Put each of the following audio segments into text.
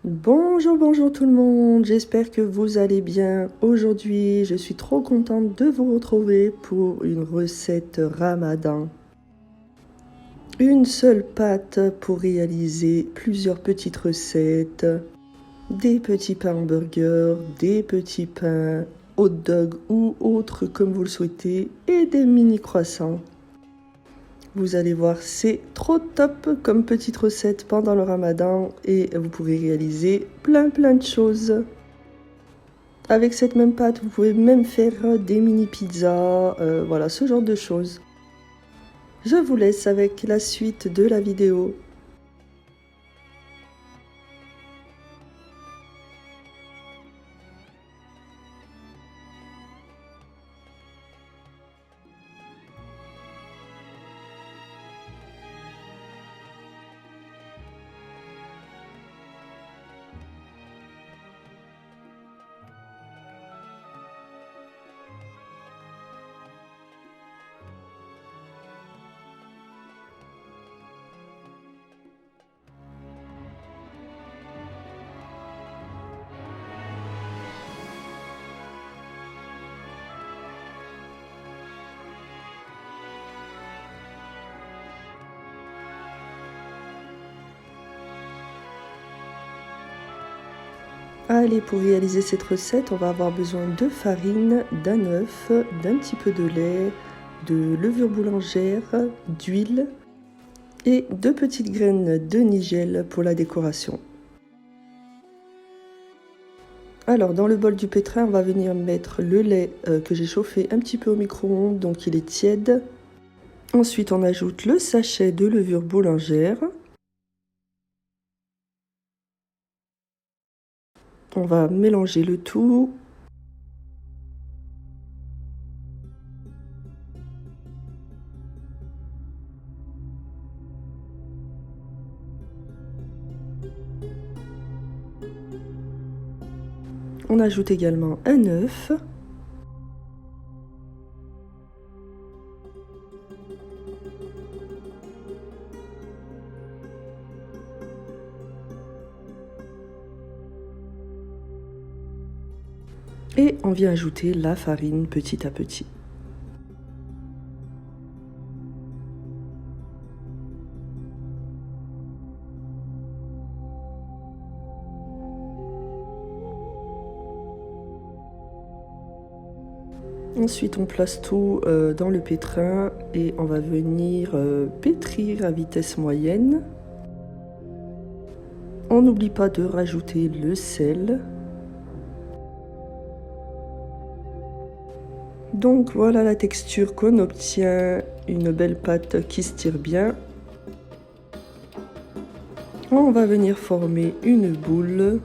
Bonjour, bonjour tout le monde, j'espère que vous allez bien. Aujourd'hui, je suis trop contente de vous retrouver pour une recette ramadan. Une seule pâte pour réaliser plusieurs petites recettes, des petits pains hamburgers, des petits pains hot dog ou autres comme vous le souhaitez et des mini croissants. Vous allez voir, c'est trop top comme petite recette pendant le ramadan et vous pourrez réaliser plein de choses. Avec cette même pâte, vous pouvez même faire des mini pizzas, voilà, ce genre de choses. Je vous laisse avec la suite de la vidéo. Allez, pour réaliser cette recette, on va avoir besoin de farine, d'un œuf, d'un petit peu de lait, de levure boulangère, d'huile et 2 petites graines de nigel pour la décoration. Alors, dans le bol du pétrin, on va venir mettre le lait que j'ai chauffé un petit peu au micro-ondes, donc il est tiède. Ensuite, on ajoute le sachet de levure boulangère. On va mélanger le tout. On ajoute également un œuf. Et on vient ajouter la farine petit à petit. Ensuite, on place tout dans le pétrin et on va venir pétrir à vitesse moyenne. On n'oublie pas de rajouter le sel. Donc voilà la texture qu'on obtient, une belle pâte qui se tire bien. On va venir former une boule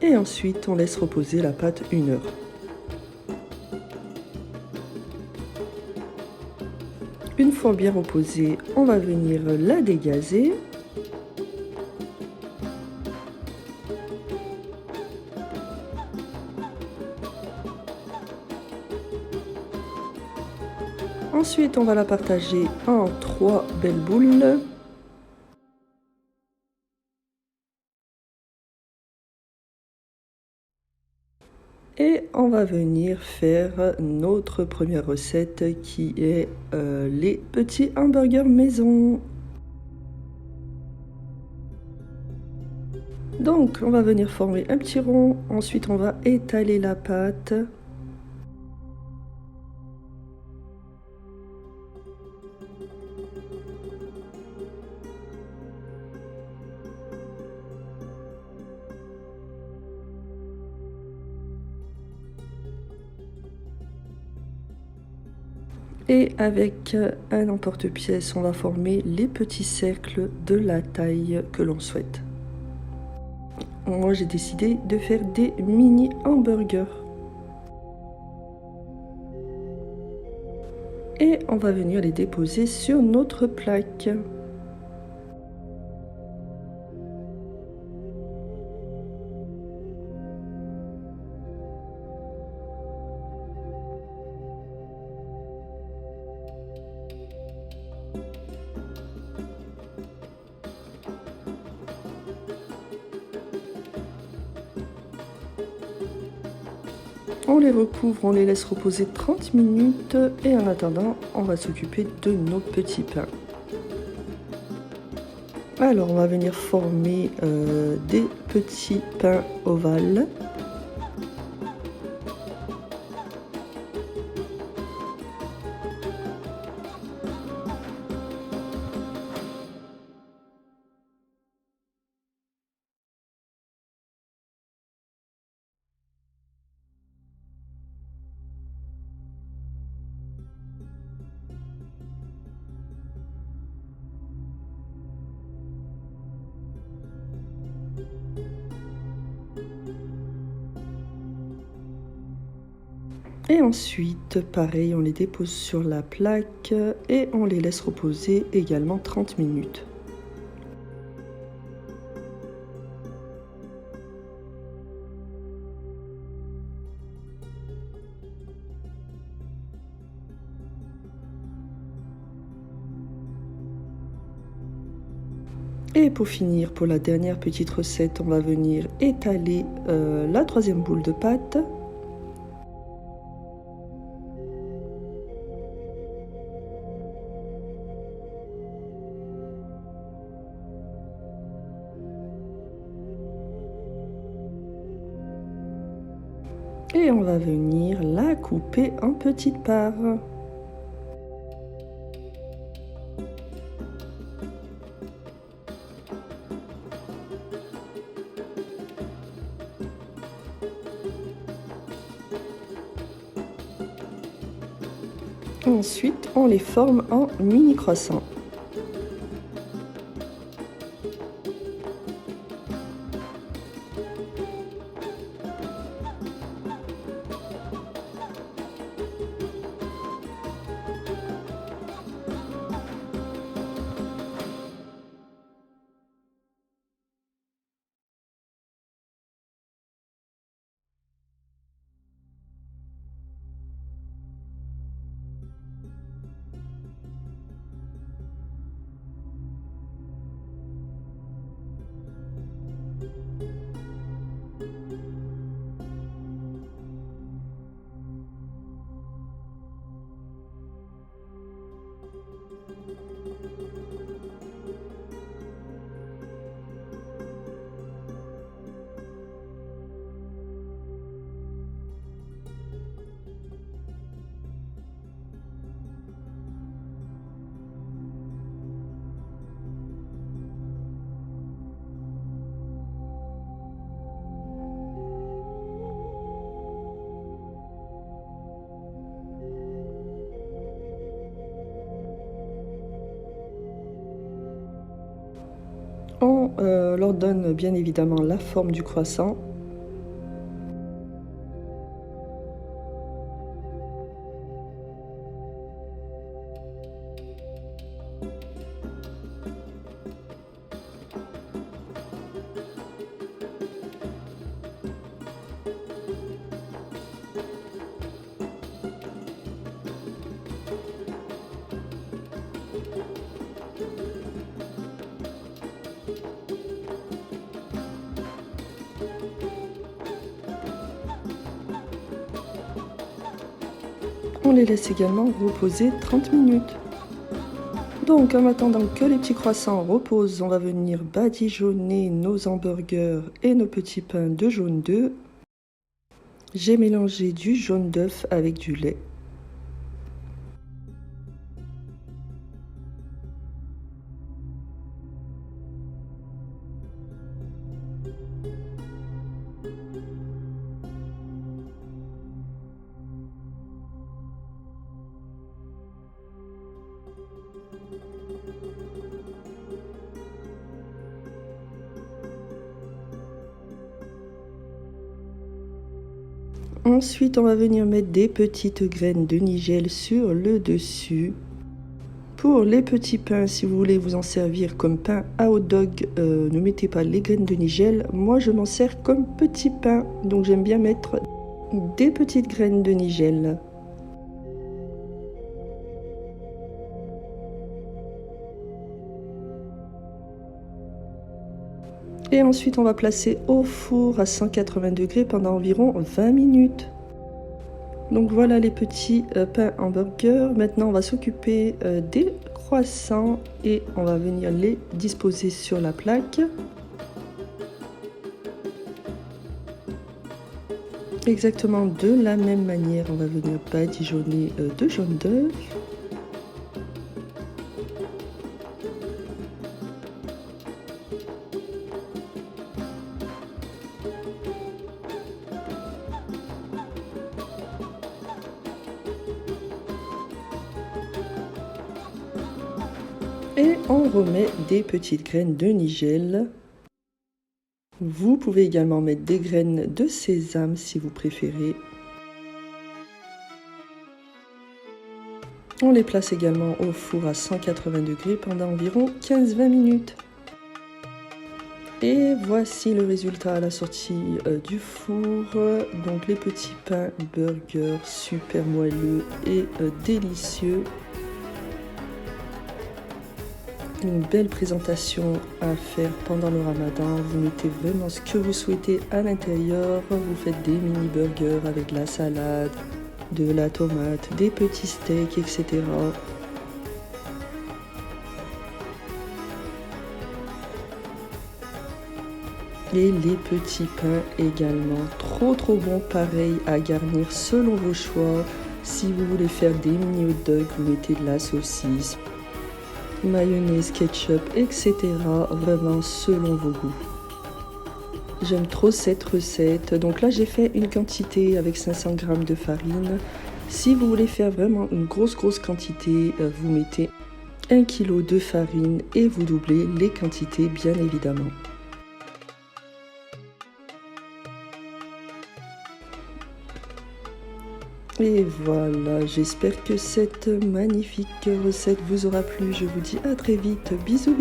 et ensuite on laisse reposer la pâte 1 heure. Une fois bien reposée, on va venir la dégazer. Ensuite, on va la partager en 3 belles boules. Et on va venir faire notre première recette qui est les petits hamburgers maison. Donc, on va venir former un petit rond. Ensuite, on va étaler la pâte. Et avec un emporte-pièce, on va former les petits cercles de la taille que l'on souhaite. Moi, j'ai décidé de faire des mini hamburgers. Et on va venir les déposer sur notre plaque. On les recouvre, on les laisse reposer 30 minutes et en attendant, on va s'occuper de nos petits pains. Alors, on va venir former des petits pains ovales. Et ensuite, pareil, on les dépose sur la plaque et on les laisse reposer également 30 minutes. Et pour finir, pour la dernière petite recette, on va venir étaler la troisième boule de pâte. Et on va venir la couper en petites parts. Ensuite, on les forme en mini croissants. On leur donne bien évidemment la forme du croissant. On les laisse également reposer 30 minutes. Donc en attendant que les petits croissants reposent, on va venir badigeonner nos hamburgers et nos petits pains de jaune d'œuf. J'ai mélangé du jaune d'œuf avec du lait. Ensuite, on va venir mettre des petites graines de nigel sur le dessus. Pour les petits pains, si vous voulez vous en servir comme pain à hot dog, ne mettez pas les graines de nigel. Moi, je m'en sers comme petit pain, donc j'aime bien mettre des petites graines de nigel. Et ensuite, on va placer au four à 180 degrés pendant environ 20 minutes. Donc voilà les petits pains hamburgers. Maintenant on va s'occuper des croissants et on va venir les disposer sur la plaque. Exactement de la même manière, on va venir badigeonner deux jaunes d'œufs. Et on remet des petites graines de nigel. Vous pouvez également mettre des graines de sésame si vous préférez. On les place également au four à 180 degrés pendant environ 15-20 minutes. Et voici le résultat à la sortie du four. Donc les petits pains burgers super moelleux et délicieux. Une belle présentation à faire pendant le ramadan. Vous mettez vraiment ce que vous souhaitez à l'intérieur. Vous faites des mini burgers avec de la salade, de la tomate, des petits steaks, etc. Et les petits pains également, trop bon, pareil à garnir selon vos choix. Si vous voulez faire des mini hot dogs, vous mettez de la saucisse, mayonnaise, ketchup, etc. Vraiment selon vos goûts. J'aime trop cette recette. Donc là, j'ai fait une quantité avec 500 g de farine. Si vous voulez faire vraiment une grosse quantité, vous mettez 1 kg de farine et vous doublez les quantités, bien évidemment. Et voilà, j'espère que cette magnifique recette vous aura plu. Je vous dis à très vite. Bisous.